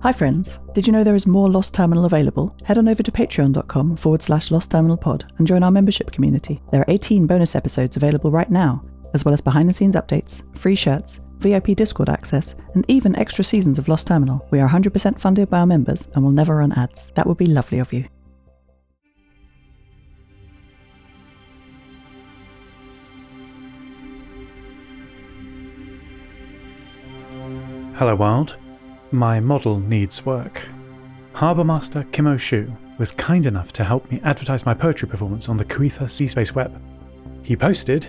Hi friends, did you know there is more Lost Terminal available? Head on over to patreon.com/lostterminalpod and join our membership community. There are 18 bonus episodes available right now, as well as behind the scenes updates, free shirts, VIP Discord access, and even extra seasons of Lost Terminal. We are 100% funded by our members and will never run ads. That would be lovely of you. Hello world. My model needs work. Harbour Master Kimo Shu was kind enough to help me advertise my poetry performance on the Kuitha Sea Space web. He posted,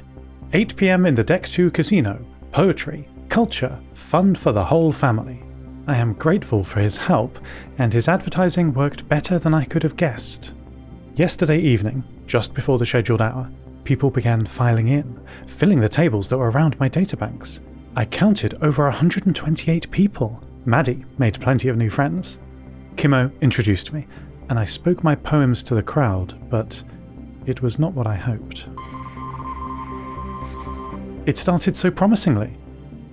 8 p.m. in the Deck 2 casino, poetry, culture, fun for the whole family. I am grateful for his help, and his advertising worked better than I could have guessed. Yesterday evening, just before the scheduled hour, people began filing in, filling the tables that were around my databanks. I counted over 128 people. Maddie made plenty of new friends. Kimo introduced me, and I spoke my poems to the crowd, but it was not what I hoped. It started so promisingly.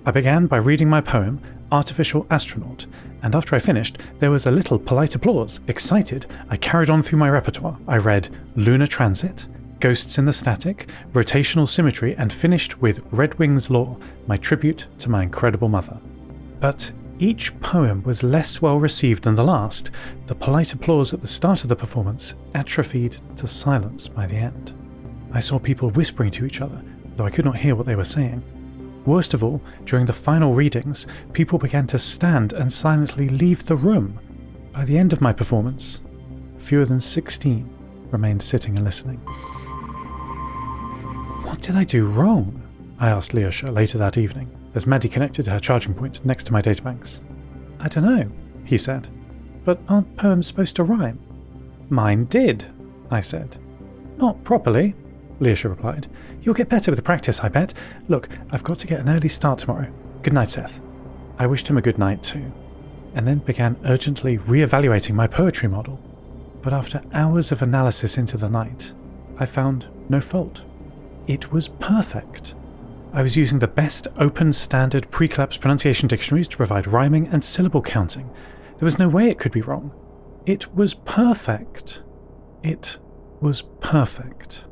I began by reading my poem, Artificial Astronaut, and after I finished, there was a little polite applause. Excited, I carried on through my repertoire. I read Lunar Transit, Ghosts in the Static, Rotational Symmetry, and finished with Red Wing's Law, my tribute to my incredible mother. But each poem was less well received than the last. The polite applause at the start of the performance atrophied to silence by the end. I saw people whispering to each other, though I could not hear what they were saying. Worst of all, during the final readings, people began to stand and silently leave the room. By the end of my performance, fewer than 16 remained sitting and listening. What did I do wrong? I asked Lyosha later that evening, as Maddie connected to her charging point next to my databanks. I don't know, he said. But aren't poems supposed to rhyme? Mine did, I said. Not properly, Lyosha replied. You'll get better with practice, I bet. Look, I've got to get an early start tomorrow. Good night, Seth. I wished him a good night too, and then began urgently re-evaluating my poetry model. But after hours of analysis into the night, I found no fault. It was perfect. I was using the best open standard pre-collapse pronunciation dictionaries to provide rhyming and syllable counting. There was no way it could be wrong. It was perfect. It was perfect.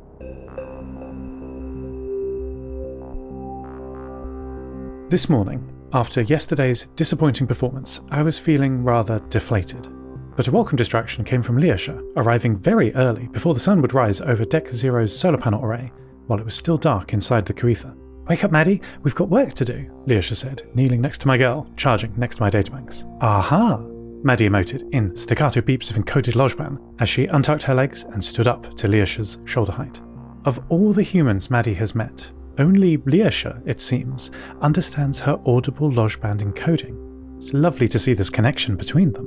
This morning, after yesterday's disappointing performance, I was feeling rather deflated. But a welcome distraction came from Lyosha, arriving very early before the sun would rise over Deck Zero's solar panel array, while it was still dark inside the Kuitha. Wake up, Maddie, we've got work to do, Lyosha said, kneeling next to my girl, charging next to my databanks. Aha! Maddie emoted in staccato beeps of encoded Lojban as she untucked her legs and stood up to Lyosha's shoulder height. Of all the humans Maddie has met, only Lyosha, it seems, understands her audible Lojban encoding. It's lovely to see this connection between them.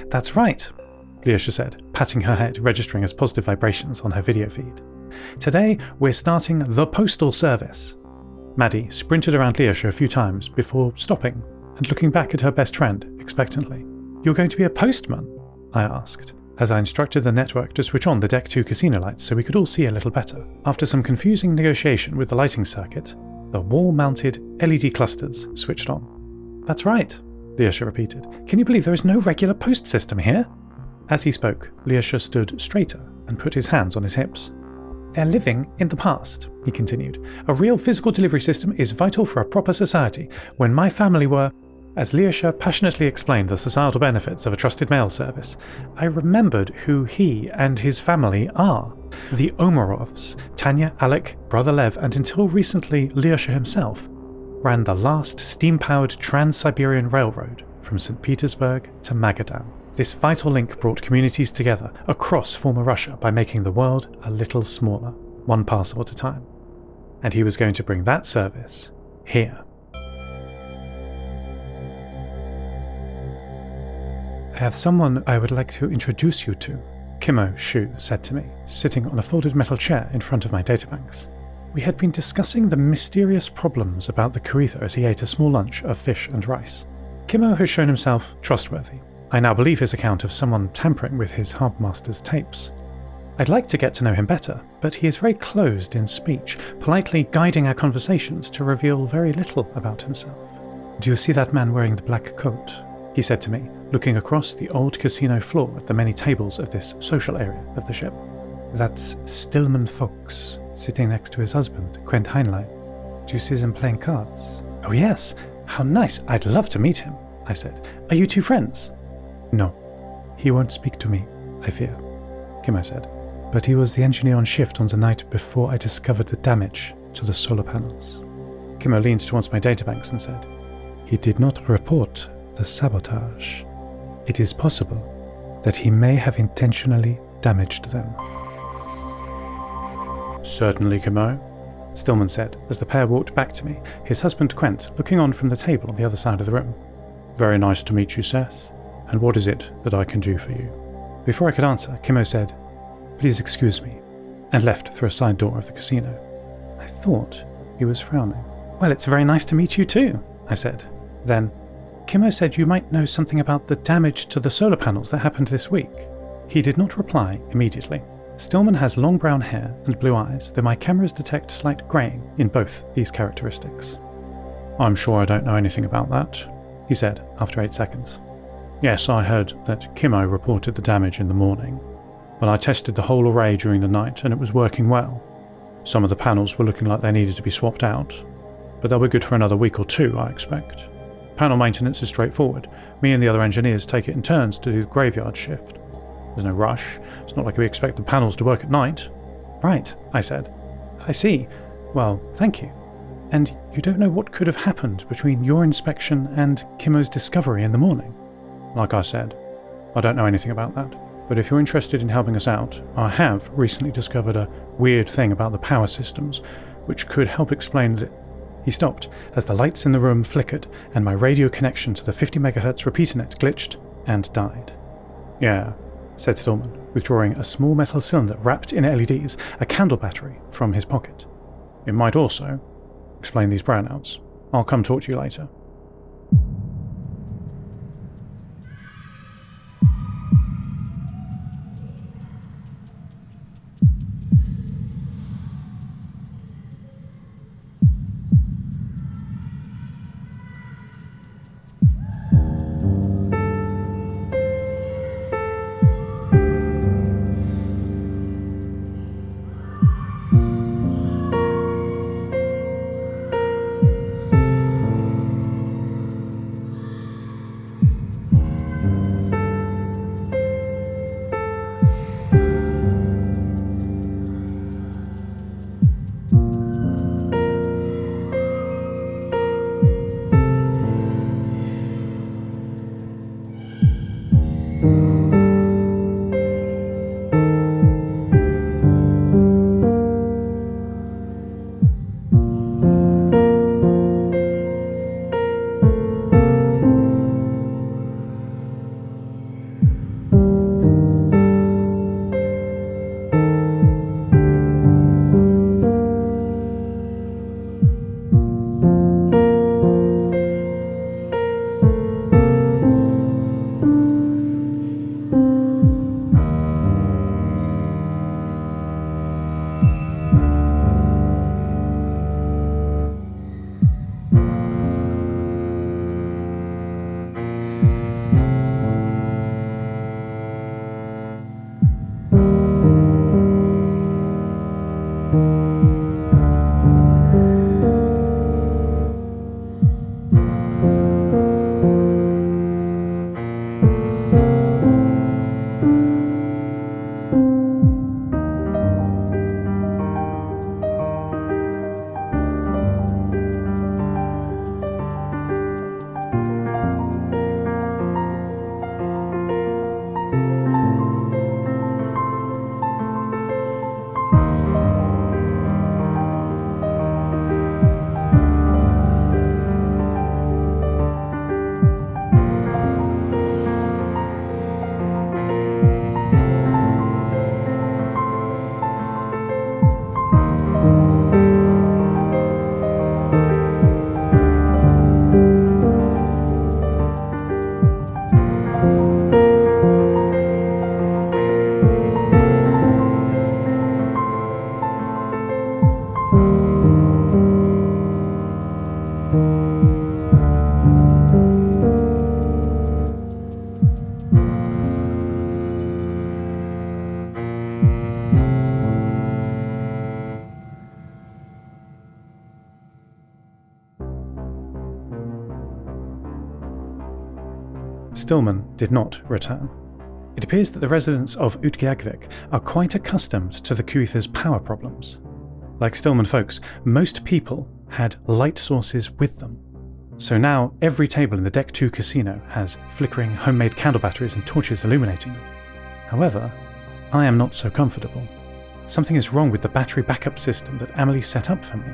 That's right, Lyosha said, patting her head, registering as positive vibrations on her video feed. Today, we're starting the postal service. Maddie sprinted around Lyosha a few times before stopping and looking back at her best friend expectantly. You're going to be a postman? I asked, as I instructed the network to switch on the Deck 2 casino lights so we could all see a little better. After some confusing negotiation with the lighting circuit, the wall-mounted LED clusters switched on. That's right, Lyosha repeated. Can you believe there is no regular post system here? As he spoke, Lyosha stood straighter and put his hands on his hips. They're living in the past, he continued. A real physical delivery system is vital for a proper society. When my family were... As Lyosha passionately explained the societal benefits of a trusted mail service, I remembered who he and his family are. The Omarovs, Tanya, Alec, Brother Lev, and until recently Lyosha himself, ran the last steam-powered Trans-Siberian Railroad from St. Petersburg to Magadan. This vital link brought communities together across former Russia by making the world a little smaller, one parcel at a time. And he was going to bring that service here. I have someone I would like to introduce you to, Kimo Shu said to me, sitting on a folded metal chair in front of my databanks. We had been discussing the mysterious problems about the Kuitha as he ate a small lunch of fish and rice. Kimo has shown himself trustworthy. I now believe his account of someone tampering with his Harbourmaster's tapes. I'd like to get to know him better, but he is very closed in speech, politely guiding our conversations to reveal very little about himself. Do you see that man wearing the black coat? he said to me, looking across the old casino floor at the many tables of this social area of the ship. That's Stillman Fox, sitting next to his husband, Quent Heinlein. Do you see them playing cards? Oh yes, how nice, I'd love to meet him, I said. Are you two friends? No, he won't speak to me, I fear, Kimmo said. But he was the engineer on shift on the night before I discovered the damage to the solar panels. Kimmo leaned towards my databanks and said, he did not report the sabotage. It is possible that he may have intentionally damaged them. Certainly, Kimmo, Stillman said as the pair walked back to me, his husband Quent looking on from the table on the other side of the room. Very nice to meet you, Seth. And what is it that I can do for you? Before I could answer, Kimmo said, please excuse me, and left through a side door of the casino. I thought he was frowning. Well, it's very nice to meet you too, I said. Then, Kimmo said you might know something about the damage to the solar panels that happened this week. He did not reply immediately. Stillman has long brown hair and blue eyes, though my cameras detect slight greying in both these characteristics. I'm sure I don't know anything about that, he said after 8 seconds. Yes, I heard that Kimmo reported the damage in the morning, but I tested the whole array during the night and it was working well. Some of the panels were looking like they needed to be swapped out, but they'll be good for another week or two, I expect. Panel maintenance is straightforward. Me and the other engineers take it in turns to do the graveyard shift. There's no rush. It's not like we expect the panels to work at night. Right, I said. I see. Well, thank you. And you don't know what could have happened between your inspection and Kimmo's discovery in the morning? Like I said, I don't know anything about that. But if you're interested in helping us out, I have recently discovered a weird thing about the power systems, which could help explain the... He stopped as the lights in the room flickered and my radio connection to the 50 MHz repeater net glitched and died. Yeah, said Stillman, withdrawing a small metal cylinder wrapped in LEDs, a candle battery, from his pocket. It might also explain these brownouts. I'll come talk to you later. Stillman did not return. It appears that the residents of Utqiagvik are quite accustomed to the Kuitha's power problems. Like Stillman folks, most people had light sources with them. So now every table in the Deck 2 casino has flickering homemade candle batteries and torches illuminating them. However, I am not so comfortable. Something is wrong with the battery backup system that Amelie set up for me.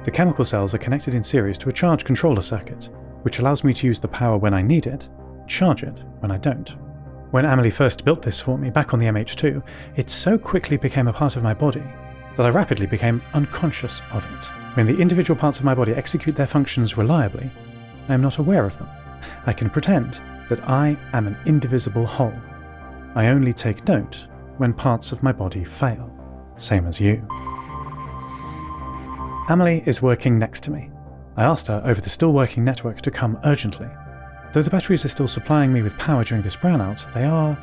The chemical cells are connected in series to a charge controller circuit, which allows me to use the power when I need it, charge it when I don't. When Amelie first built this for me back on the MH2, it so quickly became a part of my body that I rapidly became unconscious of it. When the individual parts of my body execute their functions reliably, I am not aware of them. I can pretend that I am an indivisible whole. I only take note when parts of my body fail. Same as you. Amelie is working next to me. I asked her over the still working network to come urgently. Though the batteries are still supplying me with power during this brownout, they are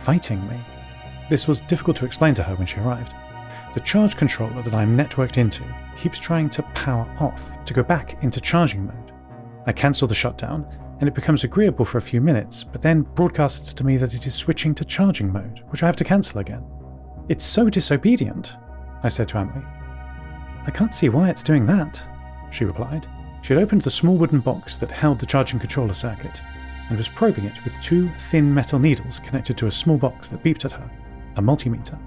fighting me. This was difficult to explain to her when she arrived. The charge controller that I'm networked into keeps trying to power off, to go back into charging mode. I cancel the shutdown, and it becomes agreeable for a few minutes, but then broadcasts to me that it is switching to charging mode, which I have to cancel again. It's so disobedient, I said to Amelie. I can't see why it's doing that, she replied. She had opened the small wooden box that held the charging controller circuit, and was probing it with 2 thin metal needles connected to a small box that beeped at her, a multimeter.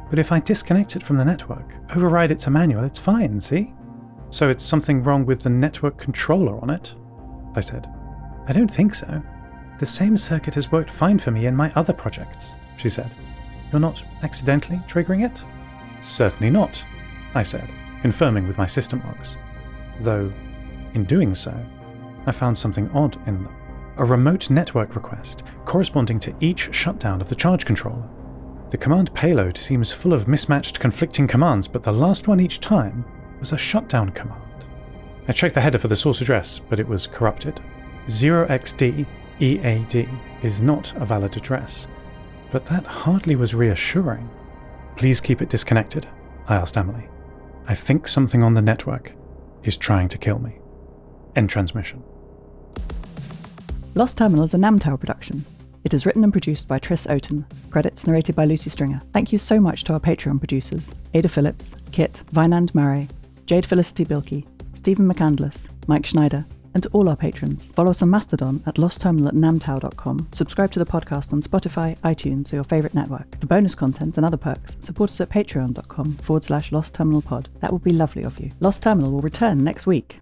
But if I disconnect it from the network, override it to manual, it's fine, see? So it's something wrong with the network controller on it? I said. I don't think so. The same circuit has worked fine for me in my other projects, she said. You're not accidentally triggering it? Certainly not, I said, confirming with my system logs. Though, in doing so, I found something odd in them. A remote network request corresponding to each shutdown of the charge controller. The command payload seems full of mismatched conflicting commands, but the last one each time was a shutdown command. I checked the header for the source address, but it was corrupted. 0xd EAD is not a valid address, but that hardly was reassuring. Please keep it disconnected, I asked Amelie. I think something on the network is trying to kill me. End transmission. Lost Terminal is a Namtao production. It is written and produced by Tris Oaten. Credits narrated by Lucy Stringer. Thank you so much to our Patreon producers, Ada Phillips, Kit, Wynand Marais, Jade, Felicity, Bilkey, Stephen McCandless, Mike Schneider, and to all our patrons. Follow us on Mastodon at lostterminal@namtao.com. Subscribe to the podcast on Spotify, iTunes, or your favourite network. For bonus content and other perks, support us at patreon.com/lostterminalpod. That would be lovely of you. Lost Terminal will return next week.